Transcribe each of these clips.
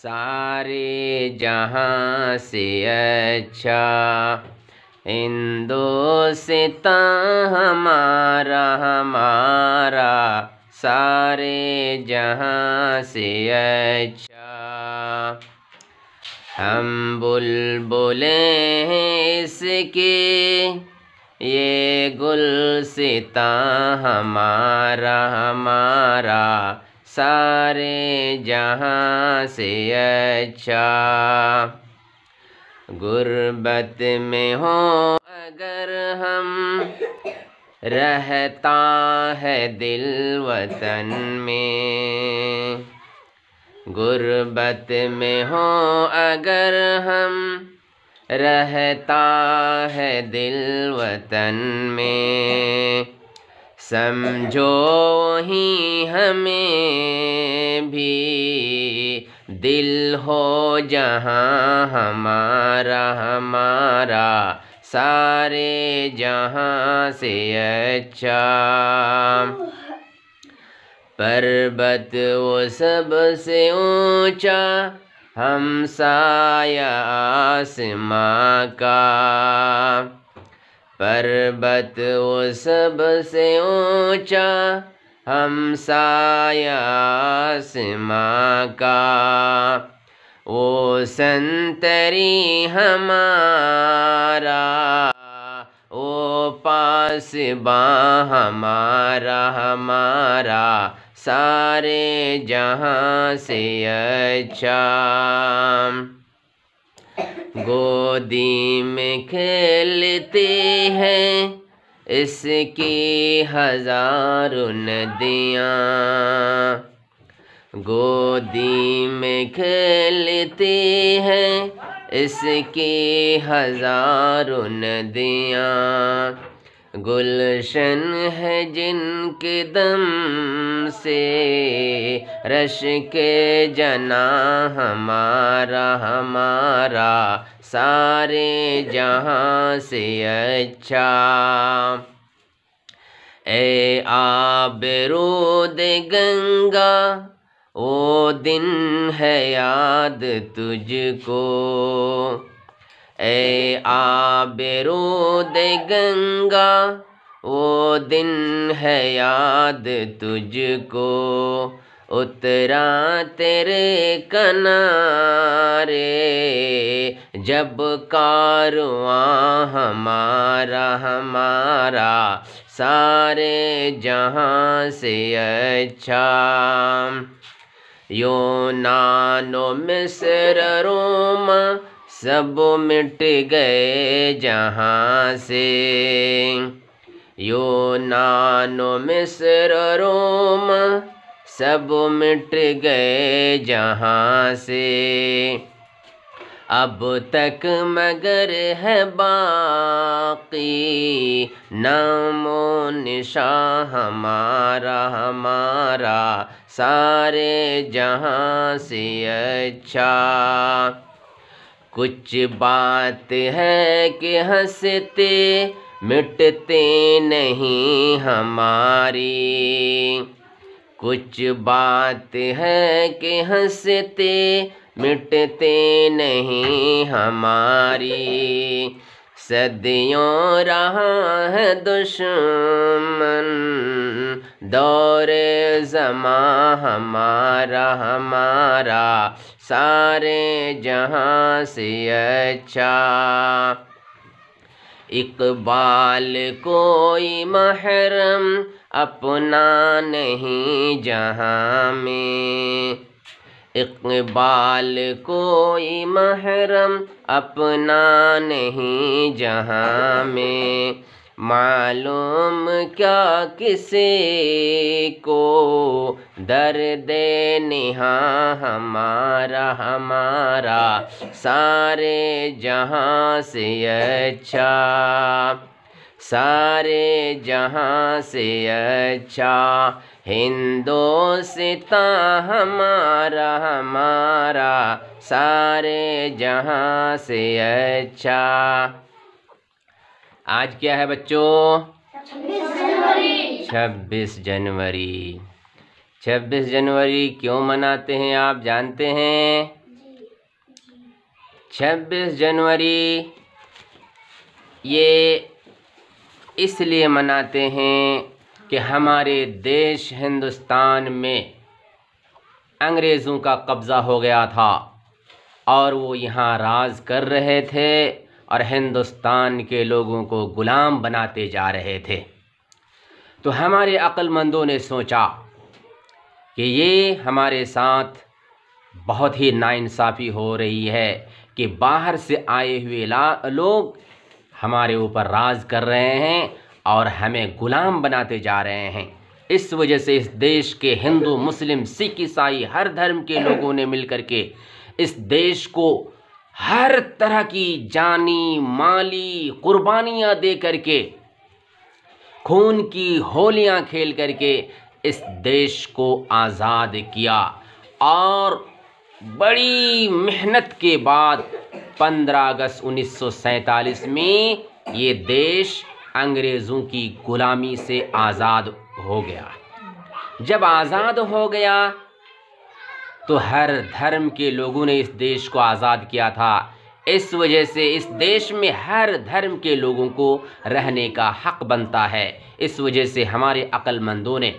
सारे जहां से अच्छा हिंदुस्तान हमारा हमारा सारे जहां से अच्छा। हम बुलबुलें हैं इसके ये गुलसितां हमारा हमारा सारे जहां से अच्छा। गुर्बत में हो अगर हम रहता है दिल वतन में, गुर्बत में हो अगर हम रहता है दिल वतन में, समझो ही हमें भी दिल हो जहां हमारा हमारा सारे जहां से अच्छा। पर्वत वो सबसे ऊंचा हमसाया आसमां का, पर्वत वो सबसे ऊंचा हमसाया आसमां का, वो संतरी हमारा वो पासबां हमारा हमारा सारे जहां से अच्छा। गोदी में खेलते हैं इसकी हजारों नदियाँ, गोदी में खेलते हैं इसकी हजारों नदियाँ, गुलशन है जिनके दम से रश के जना हमारा हमारा सारे जहां से अच्छा। ए आबरूद गंगा वो दिन है याद तुझको, ए आबरूद गंगा वो दिन है याद तुझको, उतरा तेरे किनारे जब कारवां हमारा हमारा सारे जहां से अच्छा। यूनानो मिस्र रोम सब मिट गए जहां से, यूनानो मिस्र रोम सब मिट गए जहां से, अब तक मगर है बाकी नामो निशान हमारा हमारा सारे जहां से अच्छा। कुछ बात है कि हंसते मिटते नहीं हमारी, कुछ बात है कि हंसते मिटते नहीं हमारी, सदियों रहा है दुश्मन दौरे ज़मां हमारा हमारा सारे जहां से अच्छा। इकबाल कोई महरम अपना नहीं जहां में, इकबाल कोई महरम अपना नहीं जहां में, मालूम क्या किसी को दर्द निहा हमारा हमारा सारे जहां से अच्छा, सारे जहां से अच्छा। हिंदुस्तान हमारा हमारा सारे जहां से अच्छा। आज क्या है बच्चों? 26 जनवरी। 26 जनवरी क्यों मनाते हैं आप जानते हैं? 26 जनवरी ये इसलिए मनाते हैं कि हमारे देश हिंदुस्तान में अंग्रेज़ों का कब्ज़ा हो गया था और वो यहाँ राज कर रहे थे और हिंदुस्तान के लोगों को ग़ुलाम बनाते जा रहे थे। तो हमारे अक्लमंदों ने सोचा कि ये हमारे साथ बहुत ही नाइंसाफ़ी हो रही है कि बाहर से आए हुए लोग हमारे ऊपर राज कर रहे हैं और हमें ग़ुलाम बनाते जा रहे हैं। इस वजह से इस देश के हिंदू, मुस्लिम, सिख, ईसाई हर धर्म के लोगों ने मिलकर के इस देश को हर तरह की जानी माली कुर्बानियाँ दे करके, खून की होलियाँ खेल करके इस देश को आज़ाद किया। और बड़ी मेहनत के बाद 15 अगस्त 1947 में ये देश अंग्रेज़ों की ग़ुलामी से आज़ाद हो गया। जब आज़ाद हो गया तो हर धर्म के लोगों ने इस देश को आज़ाद किया था। इस वजह से इस देश में हर धर्म के लोगों को रहने का हक़ बनता है। इस वजह से हमारे अक्लमंदों ने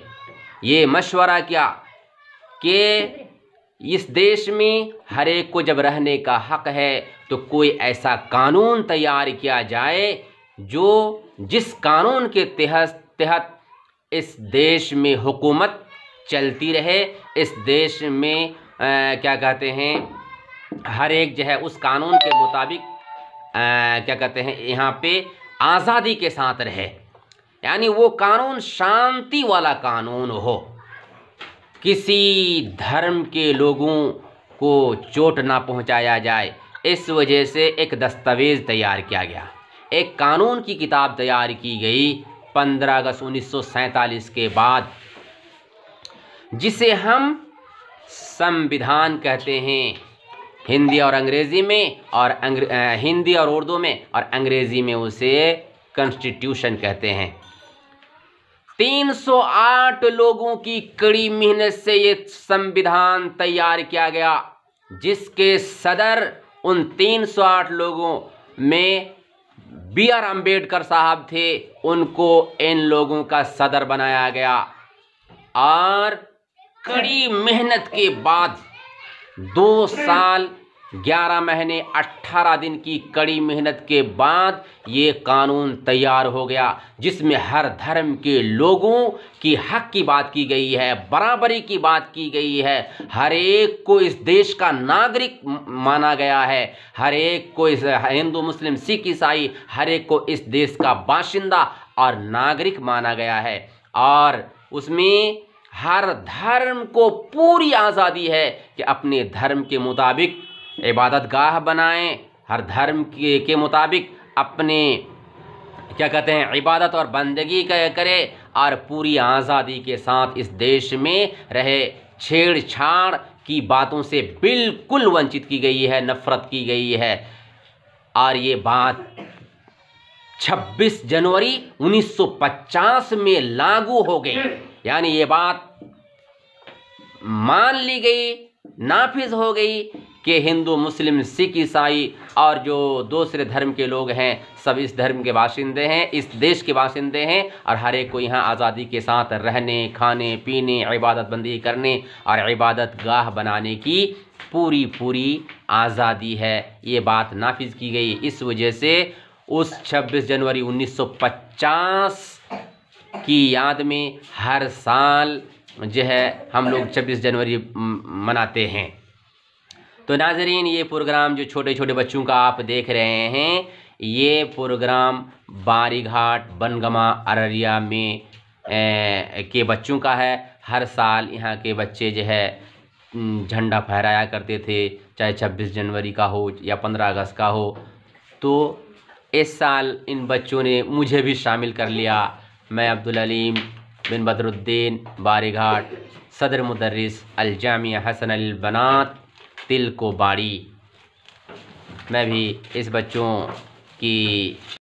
ये मशवरा किया कि इस देश में हर एक को जब रहने का हक़ है तो कोई ऐसा कानून तैयार किया जाए जो जिस कानून के तहत इस देश में हुकूमत चलती रहे। इस देश में क्या कहते हैं, हर एक जो है उस कानून के मुताबिक क्या कहते हैं यहाँ पे आज़ादी के साथ रहे। यानी वो कानून शांति वाला कानून हो, किसी धर्म के लोगों को चोट ना पहुँचाया जाए। इस वजह से एक दस्तावेज़ तैयार किया गया, एक कानून की किताब तैयार की गई 15 अगस्त 1947 के बाद, जिसे हम संविधान कहते हैं हिंदी और अंग्रेज़ी में, और हिंदी और उर्दू में, और अंग्रेज़ी में उसे कॉन्स्टिट्यूशन कहते हैं। 308 लोगों की कड़ी मेहनत से ये संविधान तैयार किया गया, जिसके सदर उन 308 लोगों में B.R. अम्बेडकर साहब थे। उनको इन लोगों का सदर बनाया गया और कड़ी मेहनत के बाद 2 साल 11 महीने 18 दिन की कड़ी मेहनत के बाद ये कानून तैयार हो गया, जिसमें हर धर्म के लोगों की हक की बात की गई है, बराबरी की बात की गई है। हर एक को इस देश का नागरिक माना गया है। हर एक को, इस हिंदू, मुस्लिम, सिख, ईसाई, हर एक को इस देश का बाशिंदा और नागरिक माना गया है। और उसमें हर धर्म को पूरी आज़ादी है कि अपने धर्म के मुताबिक इबादत गाह बनाएं, हर धर्म के मुताबिक अपने क्या कहते हैं इबादत और बंदगी करें, और पूरी आज़ादी के साथ इस देश में रहे। छेड़छाड़ की बातों से बिल्कुल वंचित की गई है, नफ़रत की गई है। और ये बात 26 जनवरी 1950 में लागू हो गई। यानी ये बात मान ली गई, नाफिज हो गई कि हिंदू, मुस्लिम, सिख, ईसाई और जो दूसरे धर्म के लोग हैं सब इस धर्म के बाशिंदे हैं, इस देश के बाशिंदे हैं, और हर एक को यहाँ आज़ादी के साथ रहने, खाने, पीने, इबादत बंदी करने और इबादत गाह बनाने की पूरी आज़ादी है। ये बात नाफिज की गई। इस वजह से उस 26 जनवरी 1950 की याद में हर साल जो है हम लोग 26 जनवरी मनाते हैं। तो नाज़रीन, ये प्रोग्राम जो छोटे छोटे बच्चों का आप देख रहे हैं, ये प्रोग्राम बारीघाट, बनगमा, अररिया में के बच्चों का है। हर साल यहाँ के बच्चे जो है झंडा फहराया करते थे, चाहे 26 जनवरी का हो या 15 अगस्त का हो। तो इस साल इन बच्चों ने मुझे भी शामिल कर लिया। मैं अब्दुल अलीम बिन बदरुद्दीन बारीघाट, सदर मुदर्रिस अल जामिया हसन अल बनात तिल को बाड़ी, मैं भी इस बच्चों की